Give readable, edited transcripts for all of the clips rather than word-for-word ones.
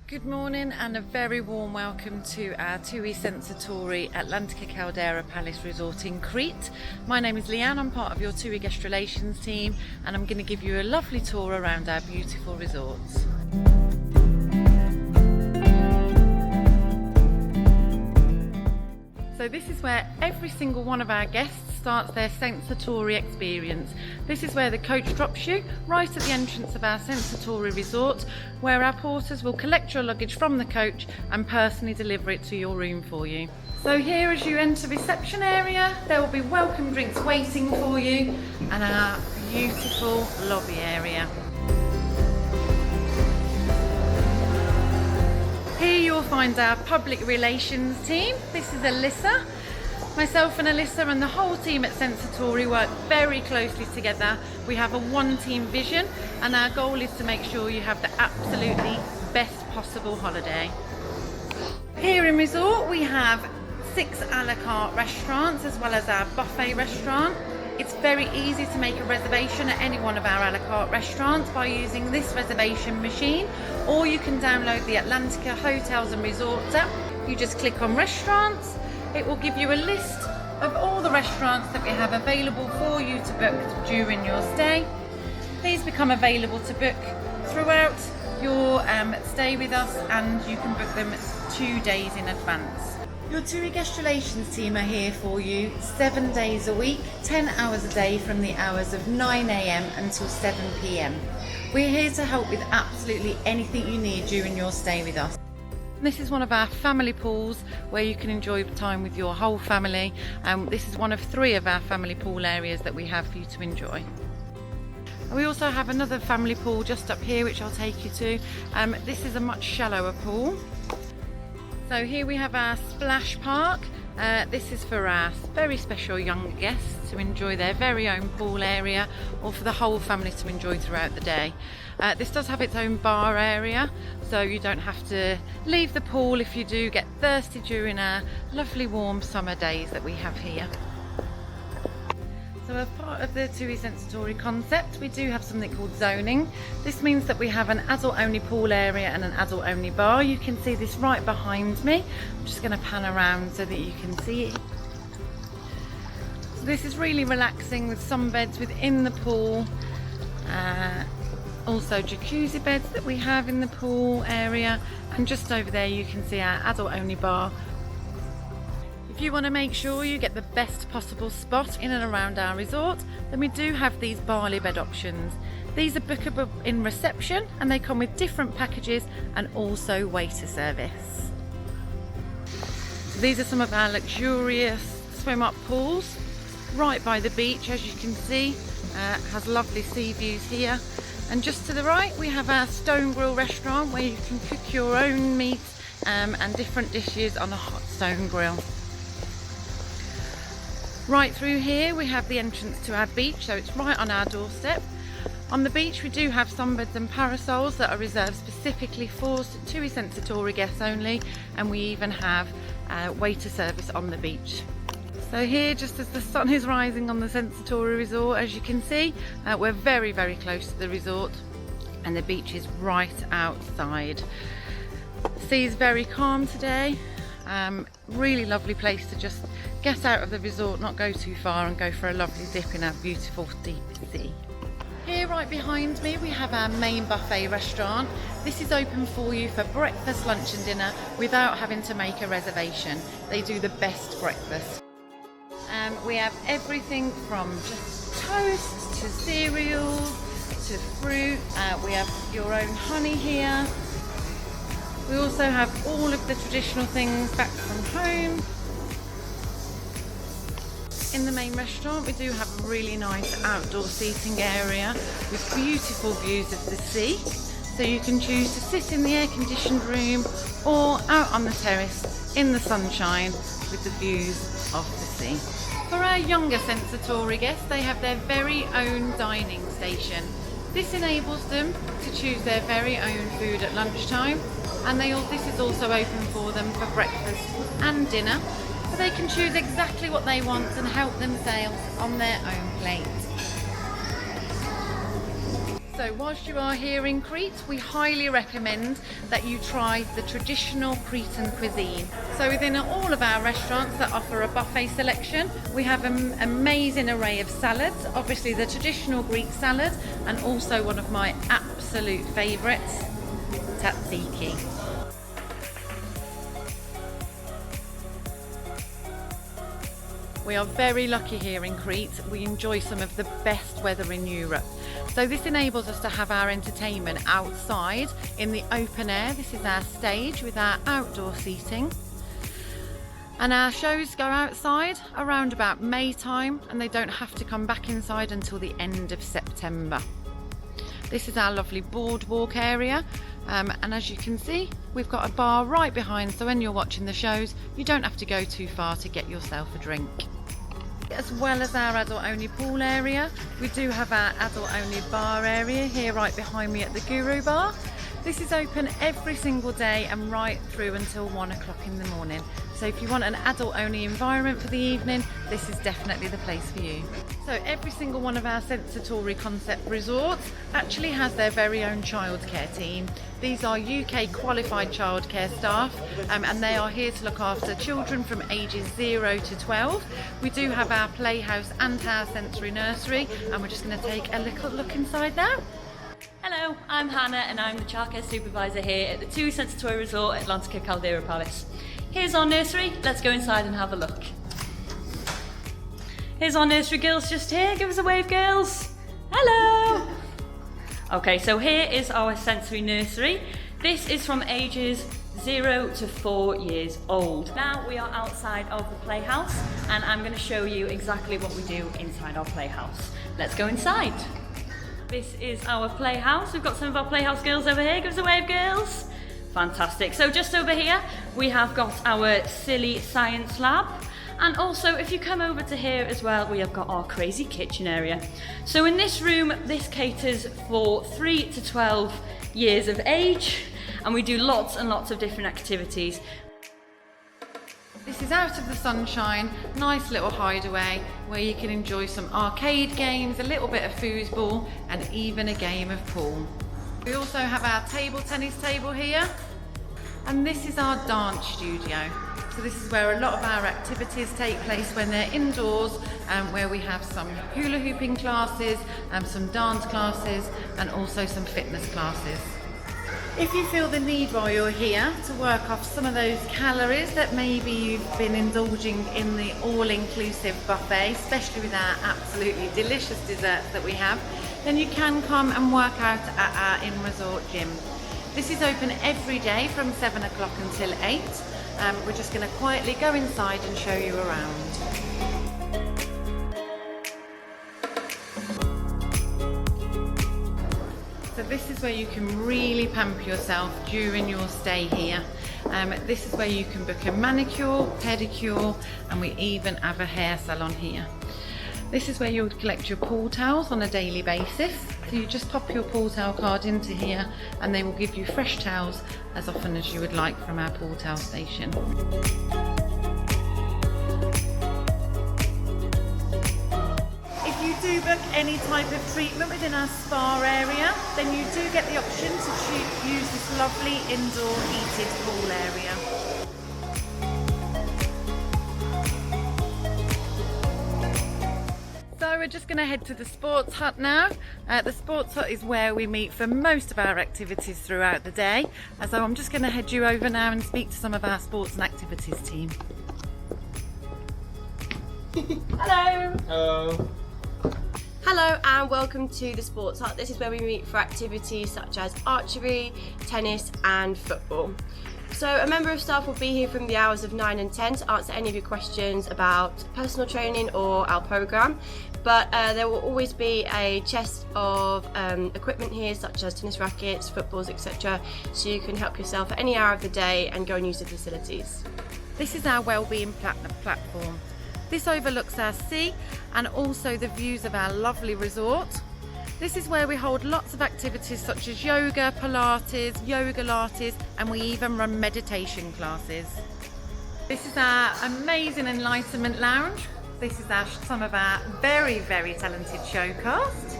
Good morning and a very warm welcome to our TUI Sensatori Atlantica Caldera Palace Resort in Crete. My name is Leanne, I'm part of your TUI Guest Relations team and I'm going to give you a lovely tour around our beautiful resorts. So this is where every single one of our guests starts their Sensatori experience. This is where the coach drops you right at the entrance of our Sensatori resort, where our porters will collect your luggage from the coach and personally deliver it to your room for you. So here, as you enter reception area, there will be welcome drinks waiting for you and our beautiful lobby area. Here you'll find our public relations team. This is Alyssa. Myself and Alyssa and the whole team at Sensatori work very closely together. We have a one-team vision and our goal is to make sure you have the absolutely best possible holiday. Here in resort we have 6 a la carte restaurants as well as our buffet restaurant. It's very easy to make a reservation at any one of our a la carte restaurants by using this reservation machine, or you can download the Atlantica Hotels and Resorts app. You just click on restaurants. It will give you a list of all the restaurants that we have available for you to book during your stay. These become available to book throughout your stay with us, and you can book them 2 days in advance. Your TUI Guest Relations team are here for you 7 days a week, 10 hours a day from the hours of 9 AM until 7 PM. We're here to help with absolutely anything you need during your stay with us. This is one of our family pools where you can enjoy time with your whole family. This is one of 3 of our family pool areas that we have for you to enjoy. We also have another family pool just up here which I'll take you to. This is a much shallower pool. So here we have our splash park. This is for our very special young guests to enjoy their very own pool area, or for the whole family to enjoy throughout the day. This does have its own bar area, so you don't have to leave the pool if you do get thirsty during our lovely warm summer days that we have here. So as part of the TUI Sensatori concept, we do have something called zoning. This means that we have an adult-only pool area and an adult-only bar. You can see this right behind me. I'm just going to pan around so that you can see it. So this is really relaxing with sunbeds within the pool. Also jacuzzi beds that we have in the pool area. And just over there you can see our adult-only bar. If you want to make sure you get the best possible spot in and around our resort, then we do have these barley bed options. These are bookable in reception and they come with different packages and also waiter service. So these are some of our luxurious swim up pools right by the beach, as you can see. Has lovely sea views here. And just to the right we have our stone grill restaurant where you can cook your own meat and different dishes on a hot stone grill. Right through here we have the entrance to our beach, so it's right on our doorstep. On the beach we do have sunbeds and parasols that are reserved specifically for TUI Sensatori guests only, and we even have waiter service on the beach. So here, just as the sun is rising on the Sensatori resort, as you can see, we're very close to the resort and the beach is right outside. The sea is very calm today. Really lovely place to just get out of the resort, not go too far, and go for a lovely dip in our beautiful deep sea. Here right behind me we have our main buffet restaurant. This is open for you for breakfast, lunch and dinner without having to make a reservation. They do the best breakfast. We have everything from just toast to cereals to fruit. We have your own honey here. We also have all of the traditional things back from home. In the main restaurant we do have a really nice outdoor seating area with beautiful views of the sea. So you can choose to sit in the air-conditioned room or out on the terrace in the sunshine with the views of the sea. For our younger Sensatori guests, they have their very own dining station. This enables them to choose their very own food at lunchtime, and this is also open for them for breakfast and dinner, so they can choose exactly what they want and help themselves on their own plate. So whilst you are here in Crete, we highly recommend that you try the traditional Cretan cuisine. So within all of our restaurants that offer a buffet selection, we have an amazing array of salads, obviously the traditional Greek salad, and also one of my absolute favourites, tzatziki. We are very lucky here in Crete. We enjoy some of the best weather in Europe. So this enables us to have our entertainment outside in the open air. This is our stage with our outdoor seating. And our shows go outside around about May time, and they don't have to come back inside until the end of September. This is our lovely boardwalk area. And as you can see, we've got a bar right behind, so when you're watching the shows, you don't have to go too far to get yourself a drink. As well as our adult only pool area, we do have our adult only bar area here right behind me at the Guru Bar. This is open every single day and right through until 1 o'clock in the morning. So if you want an adult only environment for the evening, this is definitely the place for you. So every single one of our Sensatori concept resorts actually has their very own childcare team. These are UK qualified childcare staff, and they are here to look after children from ages 0 to 12. We do have our playhouse and our sensory nursery, and we're just going to take a little look inside now. Hello, I'm Hannah and I'm the childcare supervisor here at the TUI Sensatori Resort Atlantica Caldera Palace. Here's our nursery, let's go inside and have a look. Here's our nursery girls just here, give us a wave girls. Hello! Okay, so here is our sensory nursery. This is from ages 0 to 4 years old. Now we are outside of the playhouse and I'm going to show you exactly what we do inside our playhouse. Let's go inside. This is our playhouse. We've got some of our playhouse girls over here. Give us a wave, girls. Fantastic. So just over here, we have got our silly science lab. And also, if you come over to here as well, we have got our crazy kitchen area. So in this room, this caters for 3 to 12 years of age. And we do lots and lots of different activities. This is out of the sunshine, nice little hideaway where you can enjoy some arcade games, a little bit of foosball, and even a game of pool. We also have our table tennis table here, and this is our dance studio. So this is where a lot of our activities take place when they're indoors, where we have some hula hooping classes, some dance classes, and also some fitness classes. If you feel the need while you're here to work off some of those calories that maybe you've been indulging in the all-inclusive buffet, especially with our absolutely delicious desserts that we have, then you can come and work out at our in-resort gym. This is open every day from 7 o'clock until 8. We're just going to quietly go inside and show you around. So this is where you can really pamper yourself during your stay here. This is where you can book a manicure, pedicure, and we even have a hair salon here. This is where you'll collect your pool towels on a daily basis. So you just pop your pool towel card into here and they will give you fresh towels as often as you would like from our pool towel station. If you do book any type of treatment within our spa area, then you do get the option to use this lovely indoor heated pool area. So we're just going to head to the sports hut now. The sports hut is where we meet for most of our activities throughout the day. So I'm just going to head you over now and speak to some of our sports and activities team. Hello! Hello! Hello and welcome to the Sports Hut. This is where we meet for activities such as archery, tennis and football. So a member of staff will be here from the hours of 9 and 10 to answer any of your questions about personal training or our programme. But there will always be a chest of equipment here such as tennis rackets, footballs, etc. So you can help yourself at any hour of the day and go and use the facilities. This is our wellbeing platform. This overlooks our sea and also the views of our lovely resort. This is where we hold lots of activities such as yoga, Pilates, yoga lattes, and we even run meditation classes. This is our amazing enlightenment lounge. This is some of our very, very talented show cast.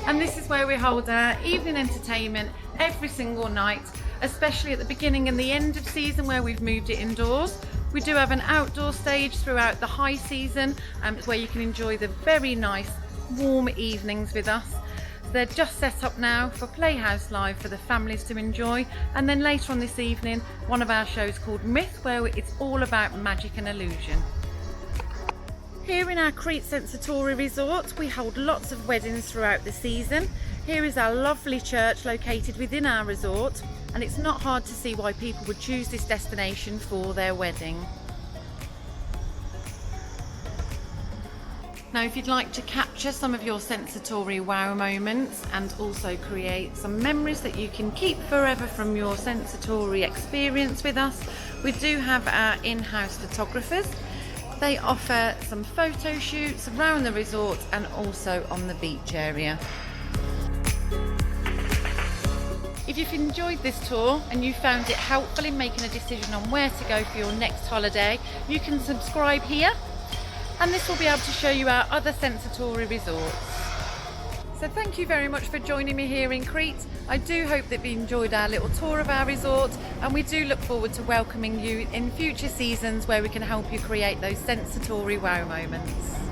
And this is where we hold our evening entertainment every single night, especially at the beginning and the end of season where we've moved it indoors. We do have an outdoor stage throughout the high season where you can enjoy the very nice warm evenings with us. They're just set up now for Playhouse Live for the families to enjoy, and then later on this evening one of our shows called Myth, where it's all about magic and illusion. Here in our Crete Sensatori Resort we hold lots of weddings throughout the season. Here is our lovely church located within our resort, and it's not hard to see why people would choose this destination for their wedding. Now, if you'd like to capture some of your Sensatori wow moments and also create some memories that you can keep forever from your Sensatori experience with us, we do have our in-house photographers. They offer some photo shoots around the resort and also on the beach area. If you've enjoyed this tour and you found it helpful in making a decision on where to go for your next holiday, you can subscribe here, and this will be able to show you our other Sensatori resorts. So thank you very much for joining me here in Crete. I do hope that you enjoyed our little tour of our resort, and we do look forward to welcoming you in future seasons where we can help you create those Sensatori wow moments.